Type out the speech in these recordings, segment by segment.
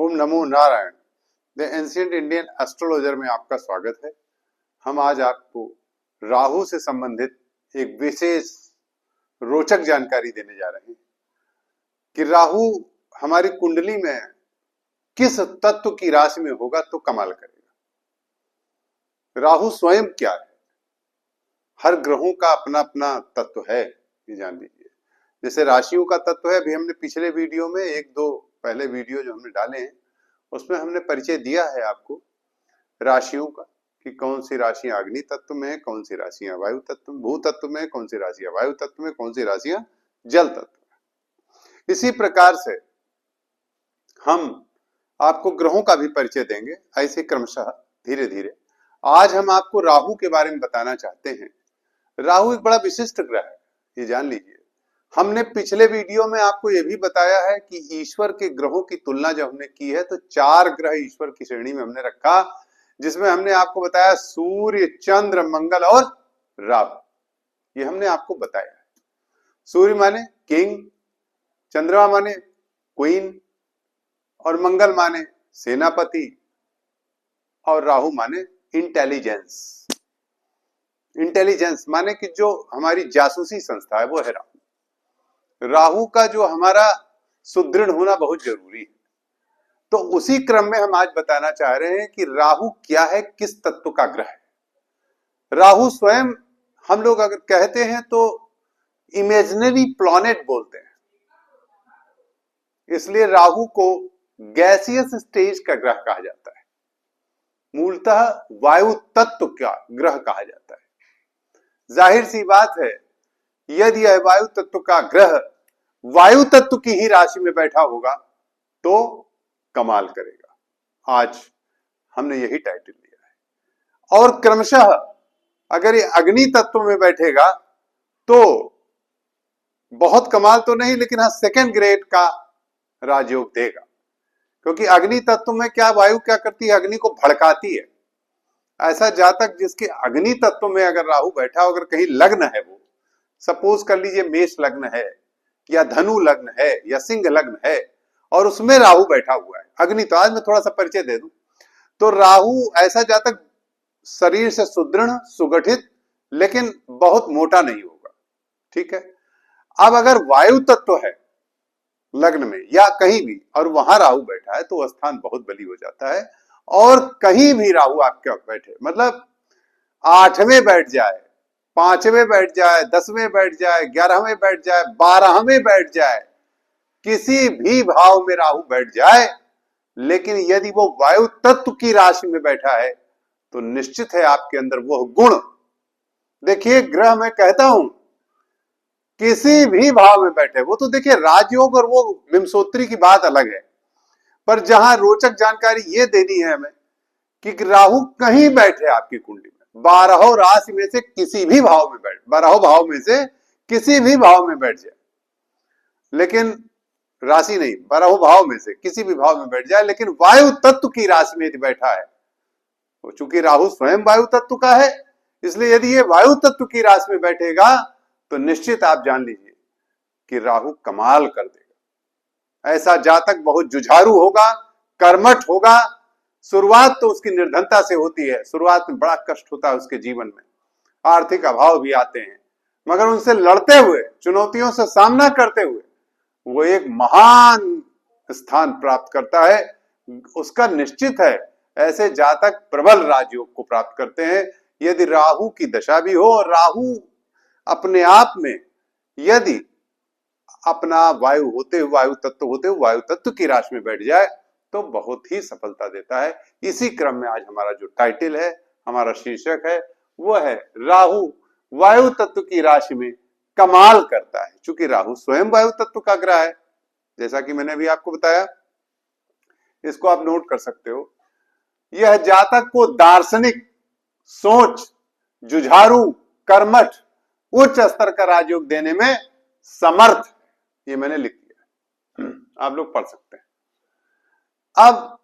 Om NaMo Narayan. The ancient Indian astrologer में आपका स्वागत है। हम आज आपको राहु से संबंधित एक विशेष रोचक जानकारी देने जा रहे हैं कि राहु हमारी कुंडली में किस तत्व की राशि में होगा तो कमाल करेगा। राहु स्वयं क्या है? हर ग्रहों का अपना अपना तत्व है, ये जान लीजिए। जैसे राशियों का तत्व है, अभी हमने पिछले वीडियो में एक दो पहले वीडियो जो हमने डाले हैं उसमें हमने परिचय दिया है आपको राशियों का कि कौन सी राशियां अग्नि तत्व में है, कौन सी राशियां वायु तत्व में, भू तत्व में, कौन सी राशियां वायु तत्व में, कौन सी राशियां जल तत्व में। इसी प्रकार से हम आपको ग्रहों का भी परिचय देंगे, ऐसे क्रमशः धीरे धीरे। आज हम आपको राहु के बारे में बताना चाहते हैं। राहु एक बड़ा विशिष्ट ग्रह है, ये जान लीजिए। हमने पिछले वीडियो में आपको यह भी बताया है कि ईश्वर के ग्रहों की तुलना जब हमने की है तो 4 ग्रह ईश्वर की श्रेणी में हमने रखा, जिसमें हमने आपको बताया सूर्य, चंद्र, मंगल और राहु। ये हमने आपको बताया है। सूर्य माने किंग, चंद्रमा माने क्वीन, और मंगल माने सेनापति, और राहु माने इंटेलिजेंस। इंटेलिजेंस माने कि जो हमारी जासूसी संस्था है वो है राहु। राहु का जो हमारा सुदृढ़ होना बहुत जरूरी है। तो उसी क्रम में हम आज बताना चाह रहे हैं कि राहु क्या है, किस तत्व का ग्रह है। राहु स्वयं हम लोग अगर कहते हैं तो इमेजिनरी प्लैनेट बोलते हैं, इसलिए राहु को गैसियस स्टेज का ग्रह कहा जाता है। मूलतः वायु तत्व का ग्रह कहा जाता है। जाहिर सी बात है, यदि यह वायु तत्व का ग्रह वायु तत्व की ही राशि में बैठा होगा तो कमाल करेगा। आज हमने यही टाइटल लिया है। और क्रमशः अगर ये अग्नि तत्व में बैठेगा तो बहुत कमाल तो नहीं, लेकिन हाँ सेकेंड ग्रेड का राजयोग देगा। क्योंकि अग्नि तत्व में क्या वायु क्या करती है, अग्नि को भड़काती है। ऐसा जातक जिसके अग्नि तत्व में अगर राहु बैठा, अगर कहीं लग्न है, वो सपोज कर लीजिए मेष लग्न है या धनु लग्न है या सिंह लग्न है और उसमें राहु बैठा हुआ है अग्नि, तो आज मैं थोड़ा सा परिचय दे दूं। तो राहु ऐसा जातक शरीर से सुदृढ़, सुगठित, लेकिन बहुत मोटा नहीं होगा, ठीक है। अब अगर वायु तत्व है लग्न में या कहीं भी और वहां राहु बैठा है तो स्थान बहुत बली हो जाता है। और कहीं भी राहु आपके बैठे, मतलब 8वें बैठ जाए, 5वें बैठ जाए, 10वें बैठ जाए, 11वें बैठ जाए, 12वें बैठ जाए, किसी भी भाव में राहु बैठ जाए, लेकिन यदि वो वायु तत्व की राशि में बैठा है तो निश्चित है आपके अंदर वो गुण। देखिए ग्रह मैं कहता हूं किसी भी भाव में बैठे, वो तो देखिए राजयोग और वो विंशोत्तरी की बात अलग है, पर जहां रोचक जानकारी ये देनी है हमें कि राहु कहीं बैठे आपकी कुंडली में, 12 राशि में से किसी भी भाव में बैठ, 12 भाव में से किसी भी भाव में बैठ जाए, लेकिन राशि नहीं, 12 भाव में से किसी भी भाव में बैठ जाए, लेकिन वायु तत्व की राशि में यदि बैठा है, तो चूंकि राहु स्वयं वायु तत्व का है, इसलिए यदि ये वायु तत्व की राशि में बैठेगा तो निश्चित आप जान लीजिए कि राहु कमाल कर देगा। ऐसा जातक बहुत जुझारू होगा, कर्मठ होगा। शुरुआत तो उसकी निर्धनता से होती है, शुरुआत में बड़ा कष्ट होता है उसके जीवन में, आर्थिक अभाव भी आते हैं, मगर उनसे लड़ते हुए, चुनौतियों से सामना करते हुए वो एक महान स्थान प्राप्त करता है। उसका निश्चित है ऐसे जातक प्रबल राजयोग को प्राप्त करते हैं। यदि राहु की दशा भी हो और राहु अपने आप में यदि अपना वायु होते हुए, वायु तत्व होते हुए वायु तत्व की राशि में बैठ जाए तो बहुत ही सफलता देता है। इसी क्रम में आज हमारा जो टाइटल है, हमारा शीर्षक है, वो है राहु वायु तत्व की राशि में कमाल करता है। चूंकि राहु स्वयं वायु तत्व का ग्रह है, जैसा कि मैंने अभी आपको बताया, इसको आप नोट कर सकते हो। यह जातक को दार्शनिक सोच, जुझारू, कर्मठ, उच्च स्तर का राजयोग देने में समर्थ, ये मैंने लिख दिया, आप लोग पढ़ सकते हैं। अब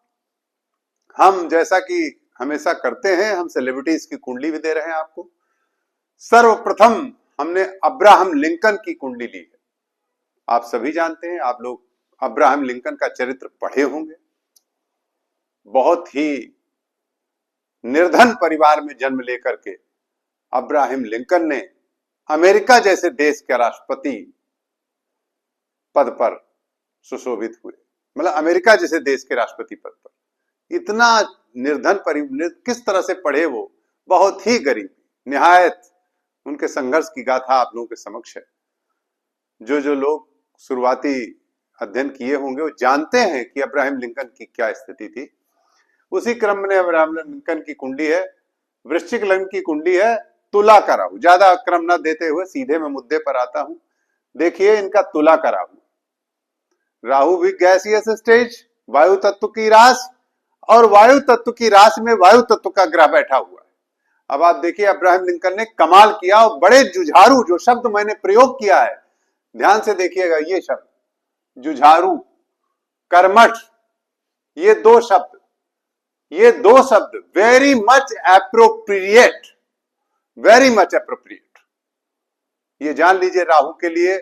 हम जैसा कि हमेशा करते हैं, हम सेलिब्रिटीज की कुंडली भी दे रहे हैं आपको। सर्वप्रथम हमने अब्राहम लिंकन की कुंडली ली है। आप सभी जानते हैं, आप लोग अब्राहम लिंकन का चरित्र पढ़े होंगे। बहुत ही निर्धन परिवार में जन्म लेकर के अब्राहम लिंकन ने अमेरिका जैसे देश के राष्ट्रपति पद पर सुशोभित हुए। मतलब अमेरिका जैसे देश के राष्ट्रपति पद पर इतना निर्धन परिवार, किस तरह से पढ़े वो, बहुत ही गरीब, निहायत उनके संघर्ष की गाथा आप लोगों के समक्ष है। जो लोग शुरुआती अध्ययन किए होंगे वो जानते हैं कि अब्राहम लिंकन की क्या स्थिति थी। उसी क्रम में अब्राहम लिंकन की कुंडली है, वृश्चिक लग्न की कुंडली है, तुला का राहु। ज्यादा क्रम न देते हुए सीधे मैं मुद्दे पर आता हूं। देखिए इनका तुला का राहु, राहु भी गैसियस स्टेज, वायु तत्व की राशि, और वायु तत्व की राशि में वायु तत्व का ग्रह बैठा हुआ है। अब आप देखिए अब्राहम लिंकन ने कमाल किया और बड़े जुझारू, जो शब्द मैंने प्रयोग किया है ध्यान से देखिएगा, ये शब्द जुझारू, कर्मठ, ये दो शब्द very much appropriate, very much appropriate. ये जान लीजिए राहु के लिए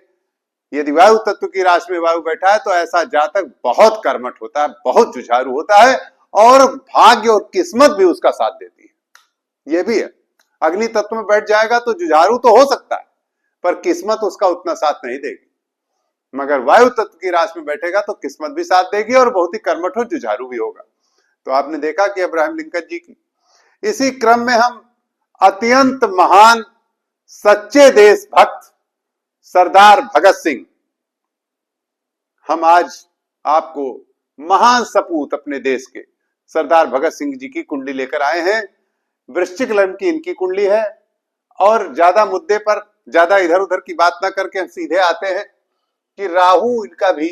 यदि वायु तत्व की राशि में वायु बैठा है तो ऐसा जातक बहुत कर्मठ होता है, बहुत जुझारू होता है, और भाग्य और किस्मत भी उसका साथ देती है। ये भी है, अग्नि तत्व में बैठ जाएगा तो जुझारू तो हो सकता है पर किस्मत उसका उतना साथ नहीं देगी, मगर वायु तत्व की राशि में बैठेगा तो किस्मत भी साथ देगी और बहुत ही कर्मठ और जुझारू भी होगा। तो आपने देखा कि अब्राहम लिंकन जी की। इसी क्रम में हम अत्यंत महान सच्चे देशभक्त सरदार भगत सिंह, हम आज आपको महान सपूत अपने देश के सरदार भगत सिंह जी की कुंडली लेकर आए हैं। वृश्चिक लग्न की इनकी कुंडली है, और ज्यादा मुद्दे पर ज्यादा इधर उधर की बात ना करके हम सीधे आते हैं कि राहु इनका भी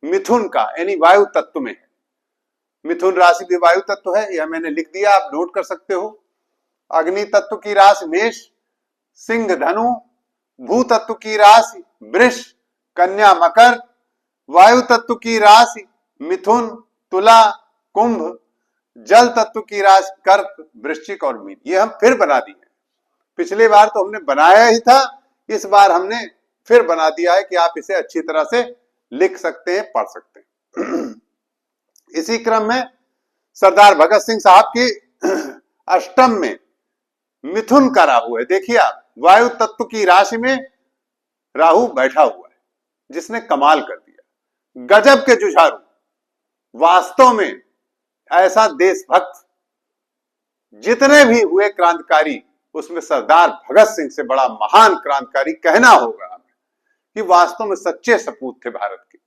मिथुन का यानी वायु तत्व में है। मिथुन राशि भी वायु तत्व है, यह मैंने लिख दिया, आप नोट कर सकते हो। अग्नि तत्व की राशि मेष, सिंह धनु, भू तत्व की राशि वृष, कन्या मकर, वायु तत्व की राशि मिथुन, तुला, कुंभ, जल तत्व की राशि कर्क, वृश्चिक और मीन। ये हम फिर बना दिए, पिछली बार तो हमने बनाया ही था, इस बार हमने फिर बना दिया है कि आप इसे अच्छी तरह से लिख सकते हैं, पढ़ सकते हैं। इसी क्रम में सरदार भगत सिंह साहब की अष्टम में मिथुन का राहु है। देखिए आप, वायु तत्व की राशि में राहु बैठा हुआ है, जिसने कमाल कर दिया, गजब के जुझारू। वास्तव में ऐसा देशभक्त जितने भी हुए क्रांतिकारी, उसमें सरदार भगत सिंह से बड़ा महान क्रांतिकारी कहना होगा हमें, कि वास्तव में सच्चे सपूत थे भारत के।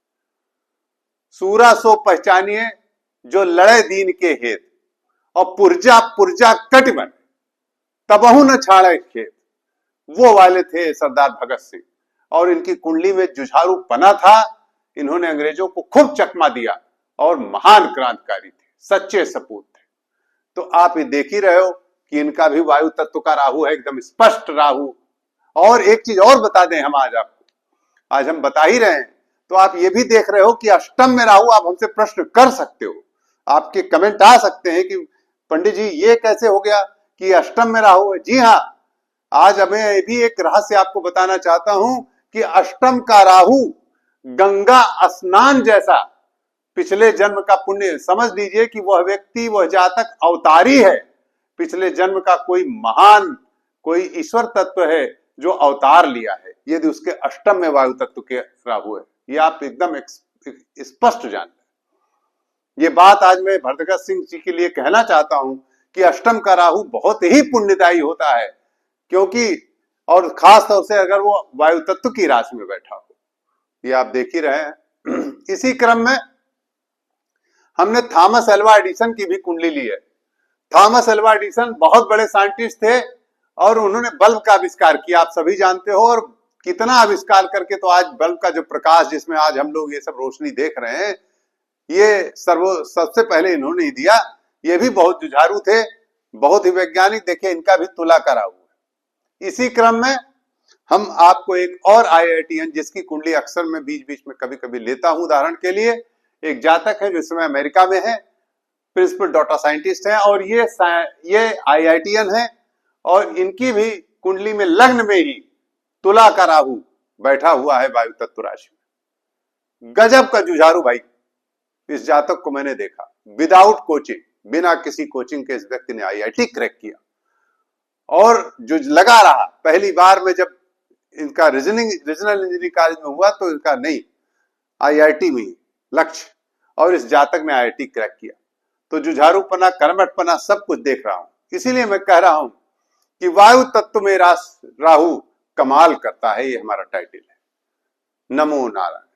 सूरा सो पहचानिए जो लड़े दीन के हेत, और पुरजा पुरजा कट बने तबहु न छाड़े खेत, वो वाले थे सरदार भगत सिंह। और इनकी कुंडली में जुझारू पना था, इन्होंने अंग्रेजों को खूब चकमा दिया और महान क्रांतिकारी थे, सच्चे सपूत थे। तो आप ये देख ही रहे हो कि इनका भी वायु तत्व का राहु है, एकदम स्पष्ट राहु। और एक चीज और बता दें हम आज हम बता ही रहे हैं, तो आप ये भी देख रहे हो कि अष्टम में राहु। आप हमसे प्रश्न कर सकते हो, आपके कमेंट आ सकते हैं कि पंडित जी ये कैसे हो गया कि अष्टम में राहु है। जी हाँ, आज हमें ये भी एक रहस्य आपको बताना चाहता हूं कि अष्टम का राहु गंगा स्नान जैसा पिछले जन्म का पुण्य, समझ लीजिए कि वह व्यक्ति, वह जातक अवतारी है, पिछले जन्म का कोई महान, कोई ईश्वर तत्व है जो अवतार लिया है, यदि उसके अष्टम में वायु तत्व के राहु है। ये आप एकदम स्पष्ट जान लें। ये बात आज मैं भरतगत सिंह जी के लिए कहना चाहता हूं कि अष्टम का राहु बहुत ही पुण्यदायी होता है, क्योंकि और खास तौर से अगर वो वायु तत्व की राशि में बैठा हो। ये आप देख ही रहे हैं। इसी क्रम में हमने थॉमस एल्वा एडिसन की भी कुंडली ली है। थॉमस एल्वा एडिसन बहुत बड़े साइंटिस्ट थे और उन्होंने बल्ब का आविष्कार किया, आप सभी जानते हो। और कितना आविष्कार करके तो आज बल्ब का जो प्रकाश, जिसमें आज हम लोग ये सब रोशनी देख रहे हैं, ये सबसे पहले इन्होंने ही दिया। ये भी बहुत जुझारू थे, बहुत ही वैज्ञानिक। देखिए इनका भी तुला का राहु है। इसी क्रम में हम आपको एक और IITN, जिसकी कुंडली अक्सर मैं बीच बीच में कभी कभी लेता हूं उदाहरण के लिए, एक जातक है जो इस समय अमेरिका में है, प्रिंसिपल डाटा साइंटिस्ट है, और ये IITN है, और इनकी भी कुंडली में लग्न में ही तुला का राहु बैठा हुआ है वायु तत्व राशि में। गजब का जुझारू भाई, इस जातक को मैंने देखा, विदाउट कोचिंग, बिना किसी कोचिंग के इस व्यक्ति ने आईआईटी क्रैक किया। और जो लगा रहा, पहली बार में जब इनका रीजनल इंजीनियरिंग कॉलेज में हुआ तो इनका नहीं, आईआईटी में लक्ष्य, और इस जातक ने आईआईटी क्रैक किया। तो जुझारूपना, कर्मठपना सब कुछ देख रहा हूं। इसीलिए मैं कह रहा हूं कि वायु तत्व में राहु कमाल करता है। ये हमारा टाइटल है। नमो नारायण।